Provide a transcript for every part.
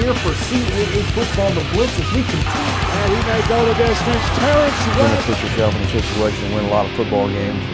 here for CAA Football, the Blitz, as we continue. And he may go the distance. Terrence You're going to put yourself in a situation and win a lot of football games.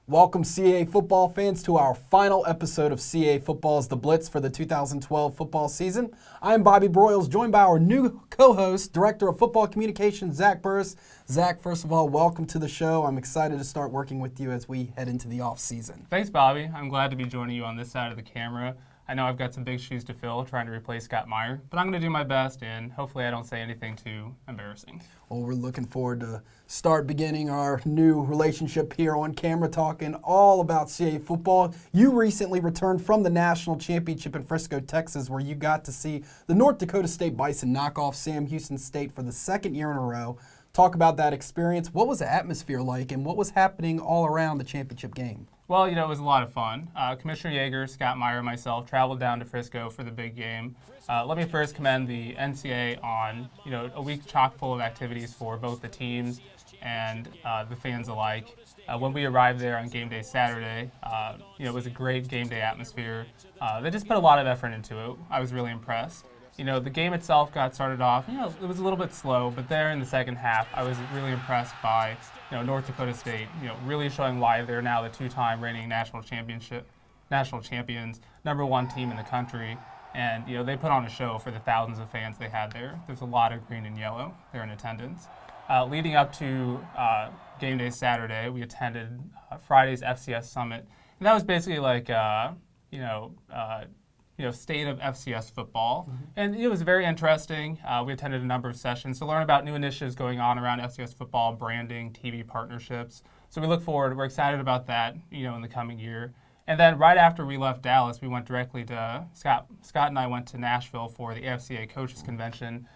Welcome, CAA football fans, to our final episode of CAA Football's The Blitz for the 2012 football season. I'm Bobby Broyles, joined by our new co-host, Director of Football Communications, Zach Burris. Zach, first of all, welcome to the show. I'm excited to start working with you as we head into the off-season. Thanks, Bobby. I'm glad to be joining you on this side of the camera. I know I've got some big shoes to fill trying to replace Scott Meyer, but I'm going to do my best, and hopefully I don't say anything too embarrassing. Well, we're looking forward to beginning our new relationship here on camera, talking all about CAA football. You recently returned from the National Championship in Frisco, Texas, where you got to see the North Dakota State Bison knock off Sam Houston State for the second year in a row. Talk about that experience. What was the atmosphere like, and what was happening all around the championship game? Well, it was a lot of fun. Commissioner Yeager, Scott Meyer, and myself traveled down to Frisco for the big game. Let me first commend the NCAA on, a week chock full of activities for both the teams and the fans alike. When we arrived there on game day Saturday, it was a great game day atmosphere. They just put a lot of effort into it. I was really impressed. The game itself got started off, it was a little bit slow, but there in the second half, I was really impressed by, North Dakota State, really showing why they're now the two-time reigning national champions, #1 team in the country. And, they put on a show for the thousands of fans they had there. There's a lot of green and yellow there in attendance. Leading up to game day Saturday, we attended Friday's FCS Summit. And that was basically like, state of FCS football. Mm-hmm. And it was very interesting. We attended a number of sessions to learn about new initiatives going on around FCS football, branding, TV partnerships. So we look forward. We're excited about that, in the coming year. And then right after we left Dallas, we went directly to Scott and I went to Nashville for the AFCA Coaches Convention.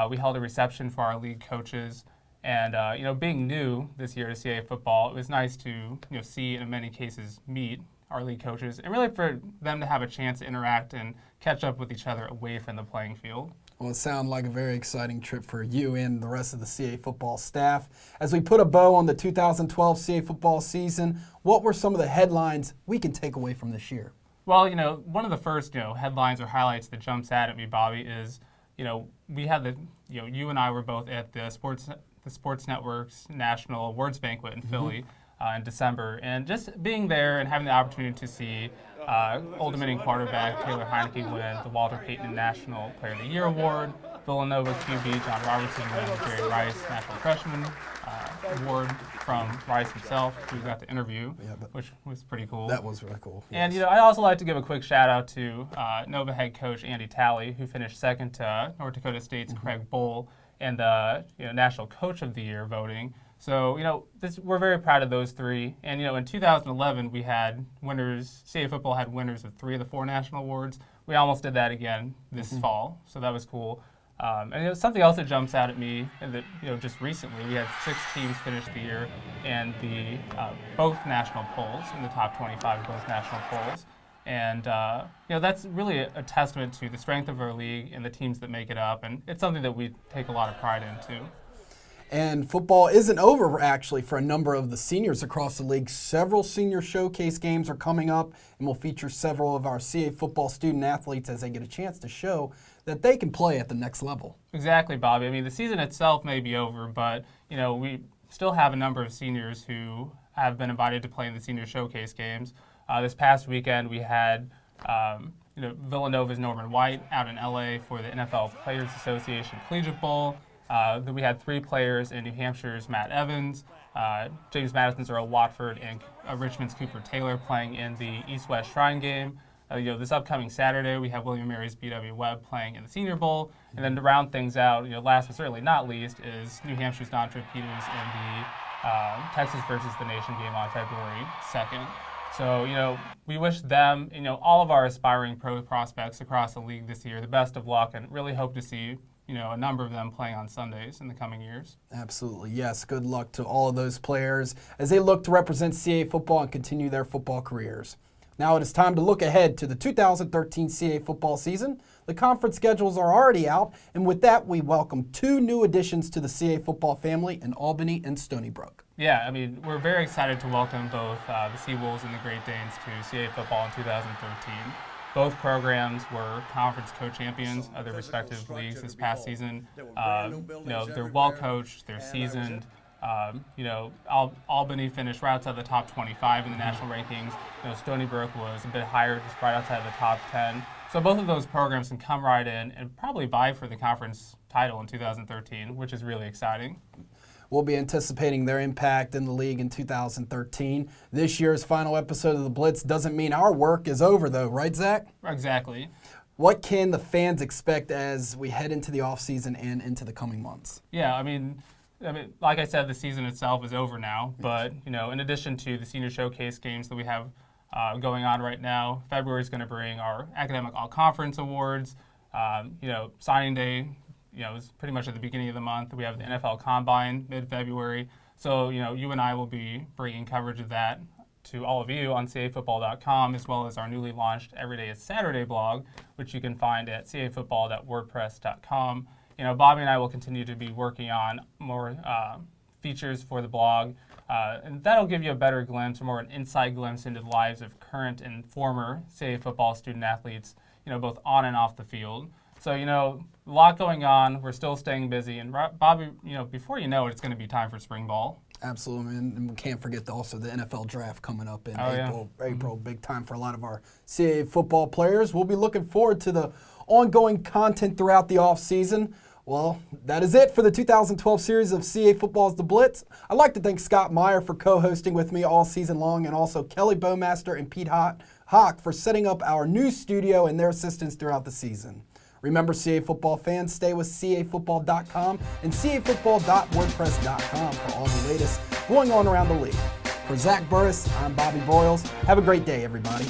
We held a reception for our league coaches. And, being new this year to CAA football, it was nice to, see and in many cases meet our league coaches, and really for them to have a chance to interact and catch up with each other away from the playing field. Well, it sounded like a very exciting trip for you and the rest of the CAA football staff. As we put a bow on the 2012 CAA football season, what were some of the headlines we can take away from this year? Well, one of the first, headlines or highlights that jumps out at me, Bobby, is, we had you and I were both at the Sports Network's National Awards Banquet in Philly. In December, and just being there and having the opportunity to see Old Dominion quarterback Taylor Heineke win the Walter Payton National Player of the Year Award, Villanova QB John Robertson win the Jerry Rice National Freshman Award from Rice himself, who we got to interview, which was pretty cool. That was really cool. Yes. And I'd also like to give a quick shout out to Nova head coach Andy Talley, who finished second to North Dakota State's Craig Bull in the National Coach of the Year voting. So, we're very proud of those three. And, in 2011, we had winners, CAA football had winners of 3 of the 4 national awards. We almost did that again this fall, so that was cool. And something else that jumps out at me, that, just recently, we had 6 teams finish the year and the both national polls, in the top 25 of both national polls. And, that's really a testament to the strength of our league and the teams that make it up. And it's something that we take a lot of pride in, too. And football isn't over, actually, for a number of the seniors across the league. Several senior showcase games are coming up, and we'll feature several of our CAA football student athletes as they get a chance to show that they can play at the next level. Exactly, Bobby. I mean, the season itself may be over, but, we still have a number of seniors who have been invited to play in the senior showcase games. This past weekend, we had Villanova's Norman White out in L.A. for the NFL Players Association Collegiate Bowl. Then we had 3 players in New Hampshire's Matt Evans, James Madison's Earl Watford, and Richmond's Cooper Taylor playing in the East-West Shrine game. This upcoming Saturday, we have William Mary's B.W. Webb playing in the Senior Bowl. And then to round things out, last but certainly not least, is New Hampshire's Dontre Peters in the Texas versus the Nation game on February 2nd. So, we wish them, all of our aspiring pro prospects across the league this year the best of luck, and really hope to see a number of them playing on Sundays in the coming years. Absolutely, yes. Good luck to all of those players as they look to represent CAA football and continue their football careers. Now it is time to look ahead to the 2013 CAA football season. The conference schedules are already out, and with that, we welcome 2 new additions to the CAA football family in Albany and Stony Brook. Yeah, we're very excited to welcome both the Seawolves and the Great Danes to CAA football in 2013. Both programs were conference co-champions of their respective leagues this past season. They're well coached, they're seasoned. Albany finished right outside the top 25 in the national rankings. Stony Brook was a bit higher, just right outside the top 10. So both of those programs can come right in and probably vie for the conference title in 2013, which is really exciting. We'll be anticipating their impact in the league in 2013. This year's final episode of the Blitz doesn't mean our work is over, though, right, Zach? Exactly. What can the fans expect as we head into the offseason and into the coming months? Yeah, I mean, like I said, the season itself is over now. But in addition to the senior showcase games that we have going on right now, February is going to bring our academic all-conference awards. Signing day. It's pretty much at the beginning of the month. We have the NFL Combine mid-February. So, you and I will be bringing coverage of that to all of you on CAAfootball.com, as well as our newly launched Everyday is Saturday blog, which you can find at CAAfootball.wordpress.com. Bobby and I will continue to be working on more features for the blog, and that'll give you a better glimpse, or more an inside glimpse into the lives of current and former CAA football student athletes, both on and off the field. So, a lot going on. We're still staying busy. And, Bobby, before you know it, it's going to be time for spring ball. Absolutely. And we can't forget also the NFL draft coming up in April. April, big time for a lot of our CAA football players. We'll be looking forward to the ongoing content throughout the offseason. Well, that is it for the 2012 series of CAA Football's The Blitz. I'd like to thank Scott Meyer for co-hosting with me all season long, and also Kelly Bowmaster and Pete Hawk for setting up our new studio and their assistance throughout the season. Remember, CAA football fans, stay with CAAfootball.com and CAAfootball.wordpress.com for all the latest going on around the league. For Zach Burris, I'm Bobby Broyles. Have a great day, everybody.